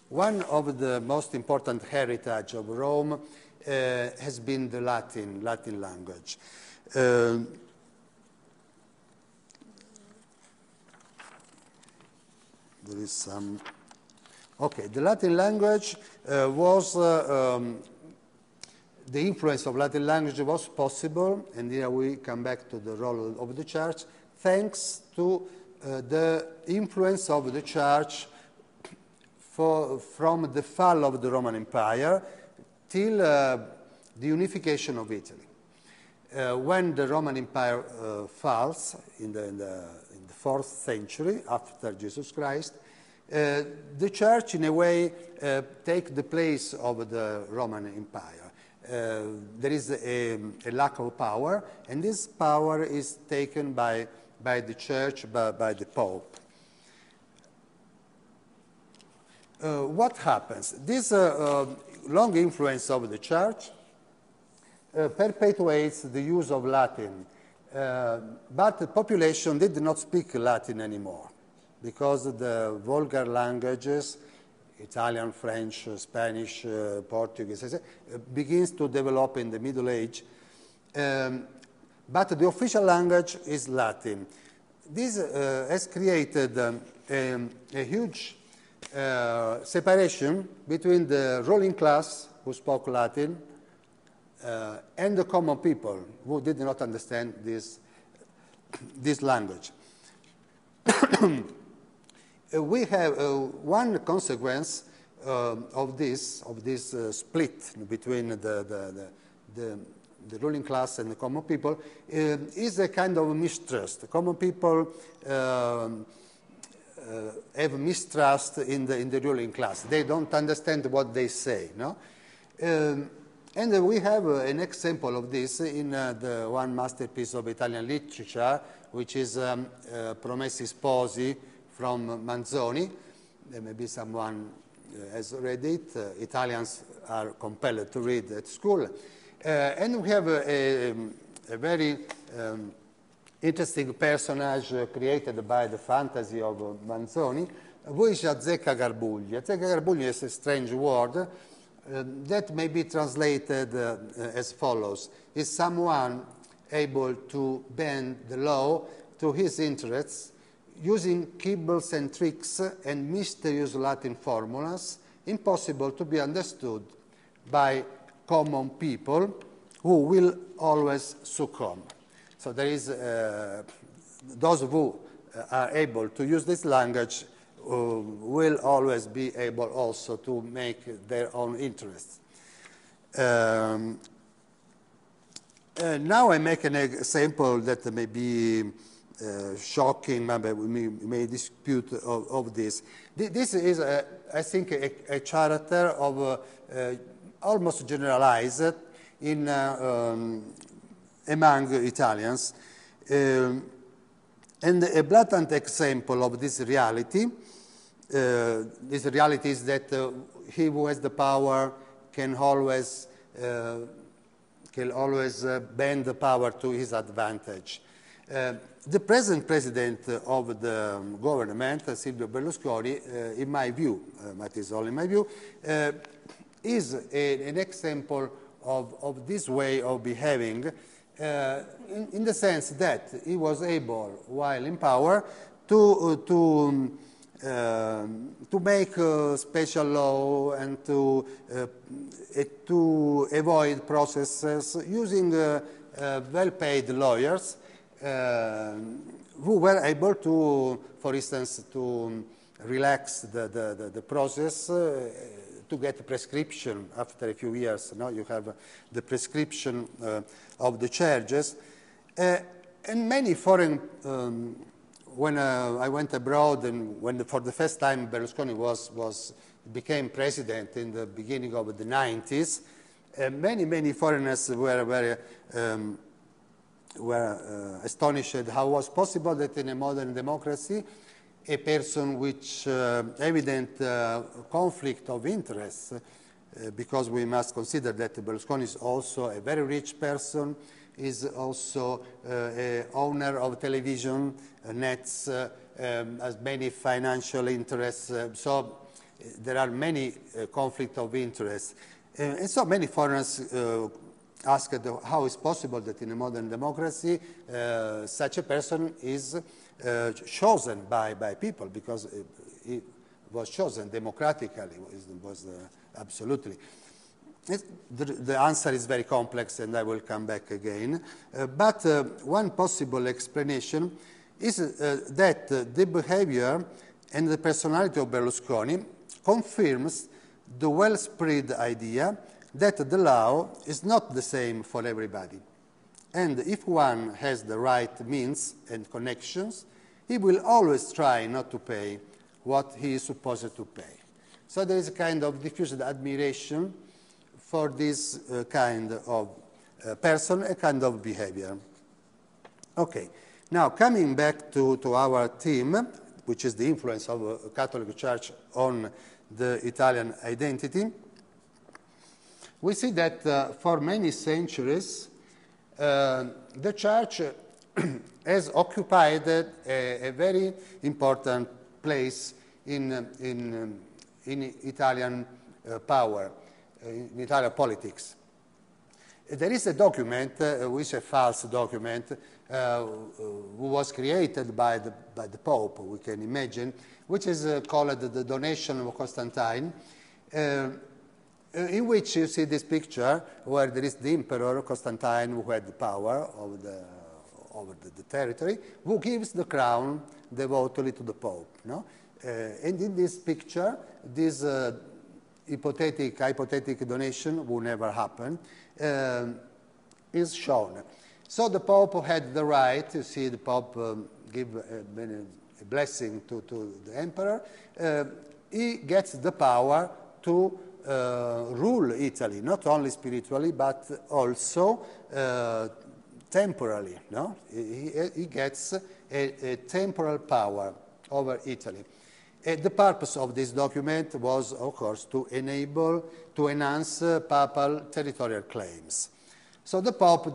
one of the most important heritage of Rome has been the Latin language. There is some... Okay, the Latin language was... the influence of Latin language was possible, and here we come back to the role of the Church, thanks to the influence of the Church from the fall of the Roman Empire till the unification of Italy. When the Roman Empire falls in the 4th century after Jesus Christ, the Church, in a way, takes the place of the Roman Empire. There is a lack of power, and this power is taken by the Church, by the Pope. What happens? This long influence of the Church perpetuates the use of Latin, but the population did not speak Latin anymore, because the vulgar languages, Italian, French, Spanish, Portuguese, begins to develop in the Middle Age. But the official language is Latin. This has created a huge separation between the ruling class, who spoke Latin, and the common people, who did not understand this language. We have one consequence of this split between the ruling class and the common people is a kind of mistrust. The common people have mistrust in the ruling class. They don't understand what they say, no? And we have an example of this in the one masterpiece of Italian literature, which is Promessi Sposi, from Manzoni. Maybe someone has read it. Italians are compelled to read at school. And we have a very interesting personage created by the fantasy of Manzoni, who is Azzecca Garbugli. Azzecca Garbugli is a strange word that may be translated as follows: is someone able to bend the law to his interests, using quibbles and tricks and mysterious Latin formulas, impossible to be understood by common people, who will always succumb. So there is those who are able to use this language will always be able also to make their own interests. Now I make an example that may be shocking, maybe we may dispute of this. This is, I think, a character of almost generalized in among Italians, and a blatant example of this reality. This reality is that he who has the power can always bend the power to his advantage. The present president of the government, Silvio Berlusconi, in my view, but is only my view, is an example of this way of behaving, in the sense that he was able, while in power, to make a special law and to avoid processes using well-paid lawyers who were able to, for instance, to relax the process, to get a prescription after a few years. Now you have the prescription of the charges. And many foreign, when I went abroad and when for the first time Berlusconi became president in the beginning of the 90s, many foreigners were astonished how it was possible that in a modern democracy a person which evident conflict of interests, because we must consider that Berlusconi is also a very rich person, is also a owner of television nets, has many financial interests. So there are many conflicts of interest. And so many foreigners asked how it's possible that in a modern democracy such a person is chosen by people, because he was chosen democratically, was absolutely. The answer is very complex, and I will come back again. But one possible explanation is that the behavior and the personality of Berlusconi confirms the well-spread idea that the law is not the same for everybody. And if one has the right means and connections, he will always try not to pay what he is supposed to pay. So there is a kind of diffused admiration for this kind of person, a kind of behavior. Okay, now coming back to our theme, which is the influence of the Catholic Church on the Italian identity, we see that for many centuries the Church has occupied a very important place in Italian power, in Italian politics. There is a document, which is a false document, who was created by the Pope, we can imagine, which is called the Donation of Constantine, in which you see this picture where there is the Emperor Constantine, who had the power over the territory, who gives the crown devotedly to the Pope. No? And in this picture, this hypothetical donation, will never happen, is shown. So the Pope had the right, you see the Pope give a blessing to the Emperor. He gets the power to rule Italy, not only spiritually, but also temporally. No? He gets a temporal power over Italy. The purpose of this document was, of course, to enhance papal territorial claims. So the Pope,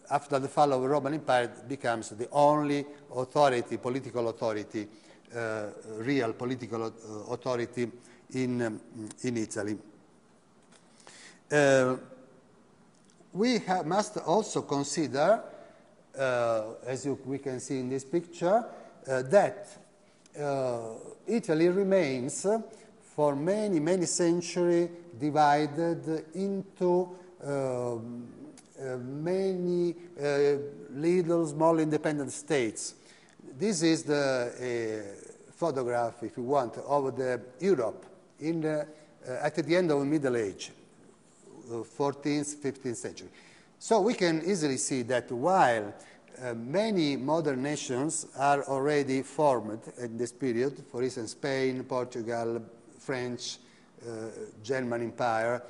after the fall of the Roman Empire, becomes the only authority, political authority, real political authority in Italy. We must also consider, as we can see in this picture, that Italy remains for many, many centuries divided into many little, small independent states. This is the photograph, if you want, of Europe at the end of the Middle Age, 14th, 15th century. So we can easily see that while many modern nations are already formed in this period, for instance, Spain, Portugal, French, German Empire,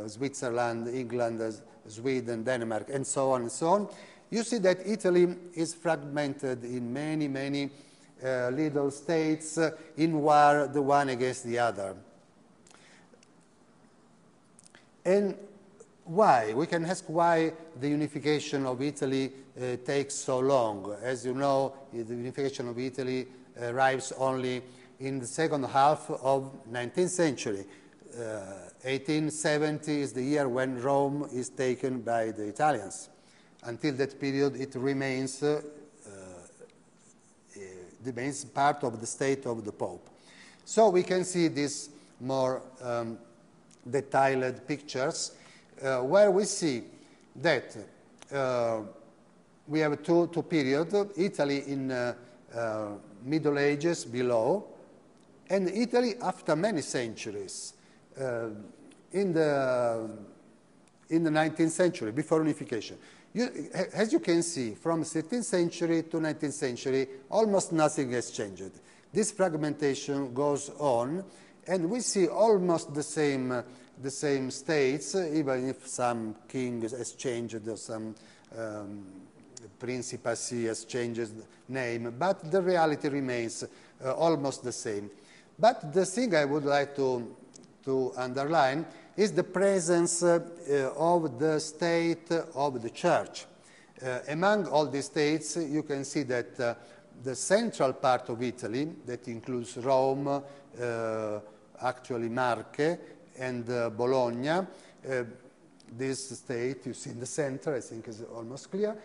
Switzerland, England, Sweden, Denmark, and so on, you see that Italy is fragmented in many, many little states in war, the one against the other. And why? We can ask why the unification of Italy takes so long. As you know, the unification of Italy arrives only in the second half of 19th century. 1870 is the year when Rome is taken by the Italians. Until that period, it remains part of the state of the Pope. So we can see these more detailed pictures where we see that we have two periods, Italy in Middle Ages below, and Italy after many centuries in the 19th century, before unification. As you can see, from 13th century to 19th century, almost nothing has changed. This fragmentation goes on, and we see almost the same states, even if some king has changed, or some principacy has changed name, but the reality remains almost the same. But the thing I would like to underline is the presence of the state of the Church. Among all these states, you can see that the central part of Italy, that includes Rome, actually Marche and Bologna. This state, you see in the center, I think is almost clear,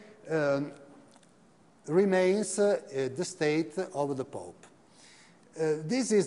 remains the state of the Pope. This is